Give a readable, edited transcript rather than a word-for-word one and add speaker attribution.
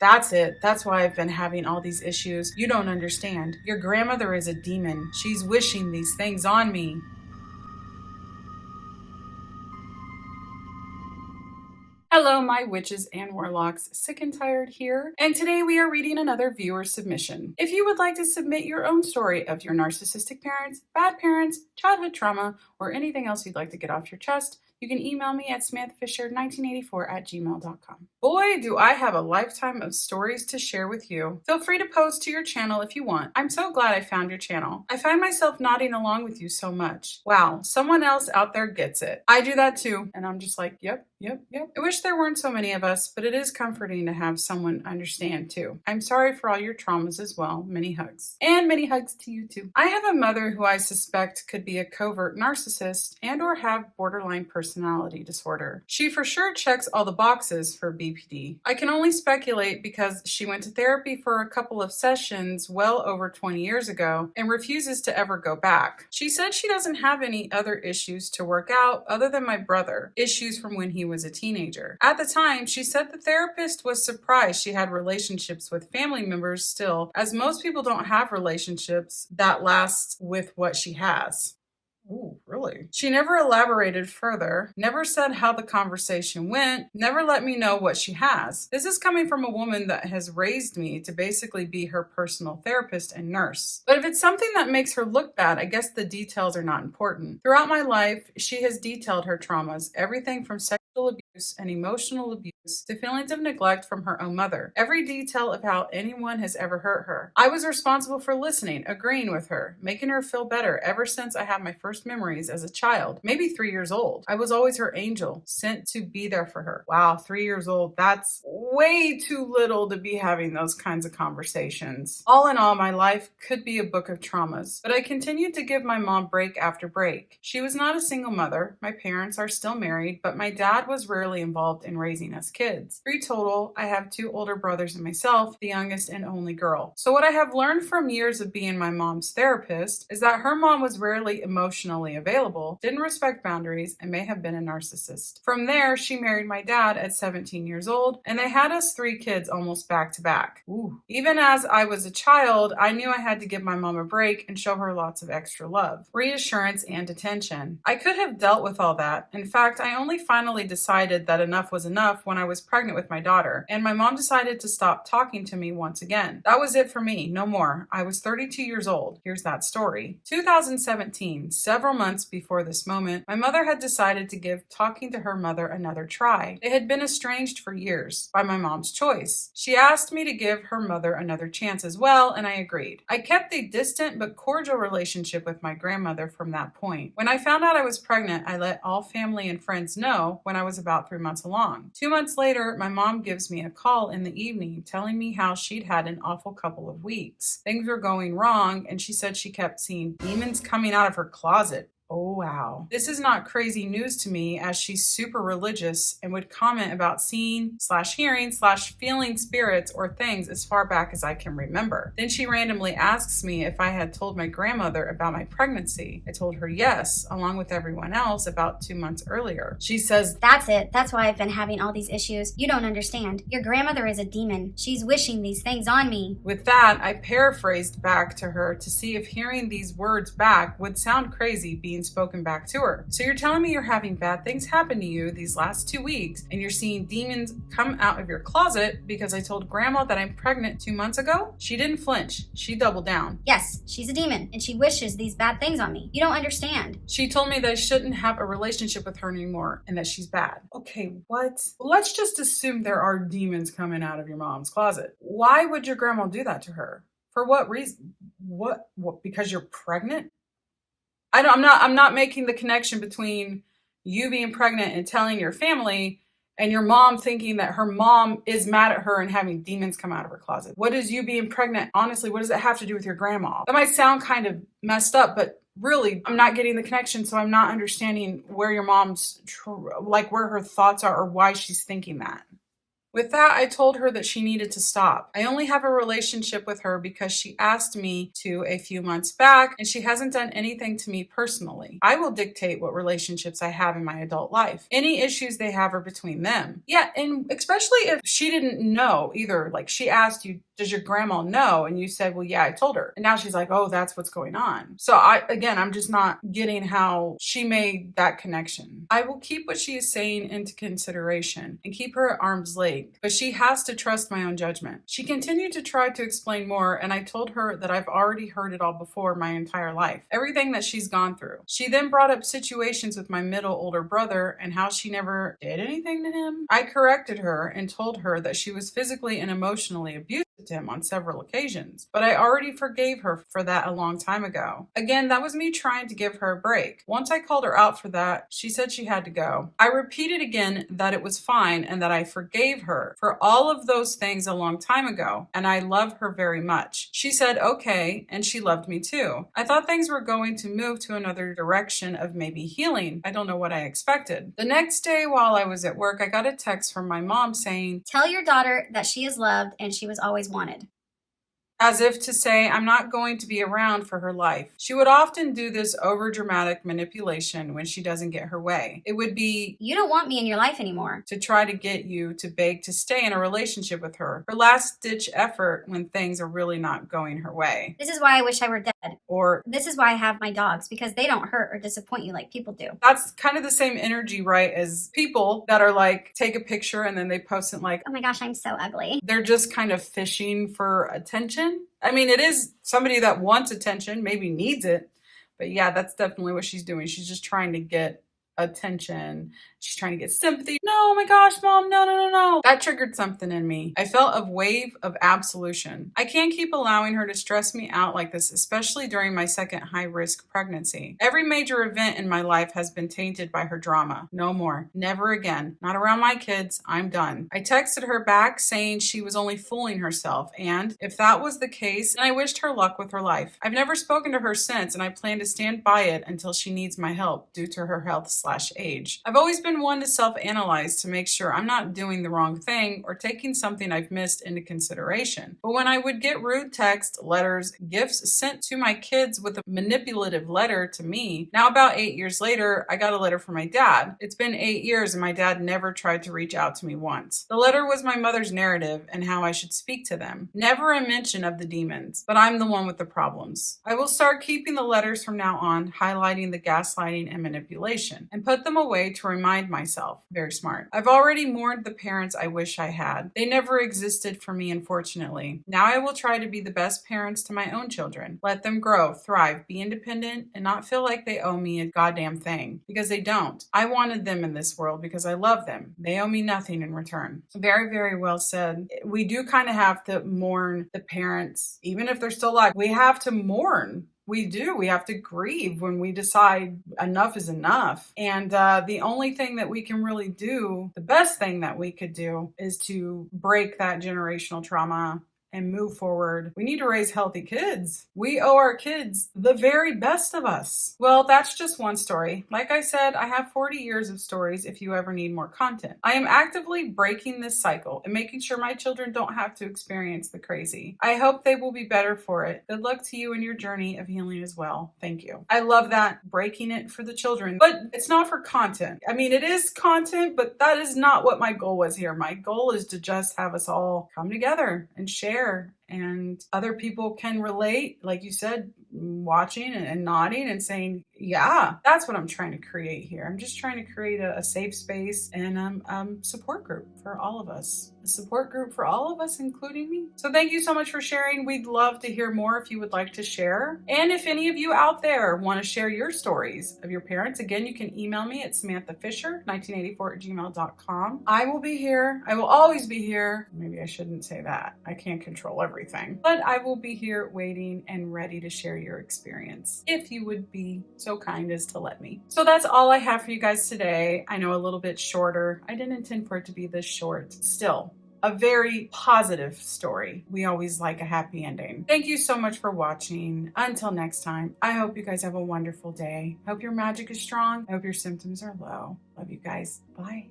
Speaker 1: That's it. That's why I've been having all these issues. You don't understand. Your grandmother is a demon. She's wishing these things on me. Hello, my witches and warlocks. Sick and Tired here. And today we are reading another viewer submission. If you would like to submit your own story of your narcissistic parents, bad parents, childhood trauma, or anything else you'd like to get off your chest, you can email me at samanthaFisher1984@gmail.com. Boy, do I have a lifetime of stories to share with you. Feel free to post to your channel if you want. I'm so glad I found your channel. I find myself nodding along with you so much. Wow, someone else out there gets it. I do that too, and I'm just like, yep. I wish there weren't so many of us, but it is comforting to have someone understand too. I'm sorry for all your traumas as well. Many hugs. And many hugs to you too. I have a mother who I suspect could be a covert narcissist and or have borderline personality disorder. She for sure checks all the boxes for BPD. I can only speculate because she went to therapy for a couple of sessions well over 20 years ago and refuses to ever go back. She said she doesn't have any other issues to work out other than my brother, issues from when he was a teenager. At the time, she said the therapist was surprised she had relationships with family members still, as most people don't have relationships that last with what she has. Ooh, really? She never elaborated further, never said how the conversation went, never let me know what she has. This is coming from a woman that has raised me to basically be her personal therapist and nurse. But if it's something that makes her look bad, I guess the details are not important. Throughout my life, she has detailed her traumas, everything from sexual abuse and emotional abuse to feelings of neglect from her own mother. Every detail of how anyone has ever hurt her. I was responsible for listening, agreeing with her, making her feel better ever since I had my first memories as a child, maybe 3 years old. I was always her angel, sent to be there for her. Wow, 3 years old. That's way too little to be having those kinds of conversations. All in all, my life could be a book of traumas, but I continued to give my mom break after break. She was not a single mother. My parents are still married, but my dad was rarely involved in raising us kids. 3 total. I have 2 older brothers and myself, the youngest and only girl. So what I have learned from years of being my mom's therapist is that her mom was rarely emotionally available, didn't respect boundaries, and may have been a narcissist. From there, she married my dad at 17 years old, and they had us 3 kids almost back to back. Ooh. Even as I was a child, I knew I had to give my mom a break and show her lots of extra love, reassurance, and attention. I could have dealt with all that. In fact, I only finally decided that enough was enough when I was pregnant with my daughter, and my mom decided to stop talking to me once again. That was it for me, no more. I was 32 years old. Here's that story. 2017, several months before this moment, my mother had decided to give talking to her mother another try. They had been estranged for years, by my mom's choice. She asked me to give her mother another chance as well, and I agreed. I kept a distant but cordial relationship with my grandmother from that point. When I found out I was pregnant, I let all family and friends know when I was about 3 months along. 2 months later, my mom gives me a call in the evening telling me how she'd had an awful couple of weeks. Things were going wrong, and she said she kept seeing demons coming out of her closet. Oh, wow. This is not crazy news to me, as she's super religious and would comment about seeing/hearing/feeling spirits or things as far back as I can remember. Then she randomly asks me if I had told my grandmother about my pregnancy. I told her yes, along with everyone else, about 2 months earlier. She says,
Speaker 2: "That's it. That's why I've been having all these issues. You don't understand. Your grandmother is a demon. She's wishing these things on me."
Speaker 1: With that, I paraphrased back to her to see if hearing these words back would sound crazy being spoken back to her. So you're telling me you're having bad things happen to you these last 2 weeks, and you're seeing demons come out of your closet because I told grandma that I'm pregnant 2 months ago? She didn't flinch. She doubled down.
Speaker 2: "Yes, she's a demon, and she wishes these bad things on me. You don't understand."
Speaker 1: She told me that I shouldn't have a relationship with her anymore and that she's bad. Okay, what? Let's just assume there are demons coming out of your mom's closet. Why would your grandma do that to her? For what reason? What? Because you're pregnant? I'm not making the connection between you being pregnant and telling your family and your mom thinking that her mom is mad at her and having demons come out of her closet. What does you being pregnant, honestly, what does it have to do with your grandma? That might sound kind of messed up, but really, I'm not getting the connection, so I'm not understanding where your mom's, where her thoughts are or why she's thinking that. With that, I told her that she needed to stop. I only have a relationship with her because she asked me to a few months back, and she hasn't done anything to me personally. I will dictate what relationships I have in my adult life. Any issues they have are between them. Yeah, and especially if she didn't know either. Like she asked you, does your grandma know? And you said, well, yeah, I told her. And now she's like, oh, that's what's going on. So I'm just not getting how she made that connection. I will keep what she is saying into consideration and keep her at arm's length, but she has to trust my own judgment. She continued to try to explain more, and I told her that I've already heard it all before my entire life, everything that she's gone through. She then brought up situations with my middle older brother and how she never did anything to him. I corrected her and told her that she was physically and emotionally abused to him on several occasions, but I already forgave her for that a long time ago. Again, that was me trying to give her a break. Once I called her out for that, she said she had to go. I repeated again that it was fine and that I forgave her for all of those things a long time ago, and I love her very much. She said okay, and she loved me too. I thought things were going to move to another direction of maybe healing. I don't know what I expected. The next day while I was at work, I got a text from my mom saying,
Speaker 2: Tell your daughter that she is loved and she was always wanted.
Speaker 1: as if to say, I'm not going to be around for her life. She would often do this overdramatic manipulation when she doesn't get her way. It would be,
Speaker 2: You don't want me in your life anymore.
Speaker 1: to try to get you to beg to stay in a relationship with her. Her last ditch effort when things are really not going her way.
Speaker 2: This is why I wish I were dead.
Speaker 1: Or
Speaker 2: This is why I have my dogs, because they don't hurt or disappoint you like people do.
Speaker 1: that's kind of the same energy, right, as people that are like, take a picture and then they post it like,
Speaker 2: Oh my gosh, I'm so ugly.
Speaker 1: they're just kind of fishing for attention. I mean, it is somebody that wants attention, maybe needs it, but yeah, that's definitely what she's doing. She's just trying to get attention. She's trying to get sympathy. No, oh my gosh, mom, no, no, no, no. That triggered something in me. I felt a wave of absolution. I can't keep allowing her to stress me out like this, especially during my second high-risk pregnancy. Every major event in my life has been tainted by her drama. No more. Never again. Not around my kids. I'm done. I texted her back saying she was only fooling herself, and if that was the case, then I wished her luck with her life. I've never spoken to her since, and I plan to stand by it until she needs my help due to her health/age. I've always been one to self-analyze to make sure I'm not doing the wrong thing or taking something I've missed into consideration. But when I would get rude texts, letters, gifts sent to my kids with a manipulative letter to me, now about 8 years later, I got a letter from my dad. It's been 8 years and my dad never tried to reach out to me once. The letter was my mother's narrative and how I should speak to them. Never a mention of the demons, but I'm the one with the problems. I will start keeping the letters from now on, highlighting the gaslighting and manipulation, and put them away to remind myself. Very smart. I've already mourned the parents I wish I had. They never existed for me, unfortunately. Now I will try to be the best parents to my own children. Let them grow, thrive, be independent, and not feel like they owe me a goddamn thing. Because they don't. I wanted them in this world because I love them. They owe me nothing in return. Very, very well said. We do kind of have to mourn the parents, even if they're still alive. We have to mourn. We do. We have to grieve when we decide enough is enough. And the only thing that we can really do, the best thing that we could do, is to break that generational trauma and move forward. We need to raise healthy kids. We owe our kids the very best of us. Well, that's just one story. Like I said, I have 40 years of stories if you ever need more content. I am actively breaking this cycle and making sure my children don't have to experience the crazy. I hope they will be better for it. Good luck to you in your journey of healing as well. Thank you. I love that, breaking it for the children, but it's not for content. I mean, it is content, but that is not what my goal was here. My goal is to just have us all come together and share, and other people can relate, like you said, watching and nodding and saying, yeah, that's what I'm trying to create here. I'm just trying to create a safe space and support group for all of us. A support group for all of us, including me. So thank you so much for sharing. We'd love to hear more if you would like to share. And if any of you out there want to share your stories of your parents, again, you can email me at samanthafisher1984@gmail.com. I will be here. I will always be here. Maybe I shouldn't say that. I can't control everything. But I will be here waiting and ready to share your experience if you would be so kind as to let me. So that's all I have for you guys today. I know a little bit shorter. I didn't intend for it to be this short. Still, a very positive story. We always like a happy ending. Thank you so much for watching. Until next time, I hope you guys have a wonderful day. I hope your magic is strong. I hope your symptoms are low. Love you guys. Bye.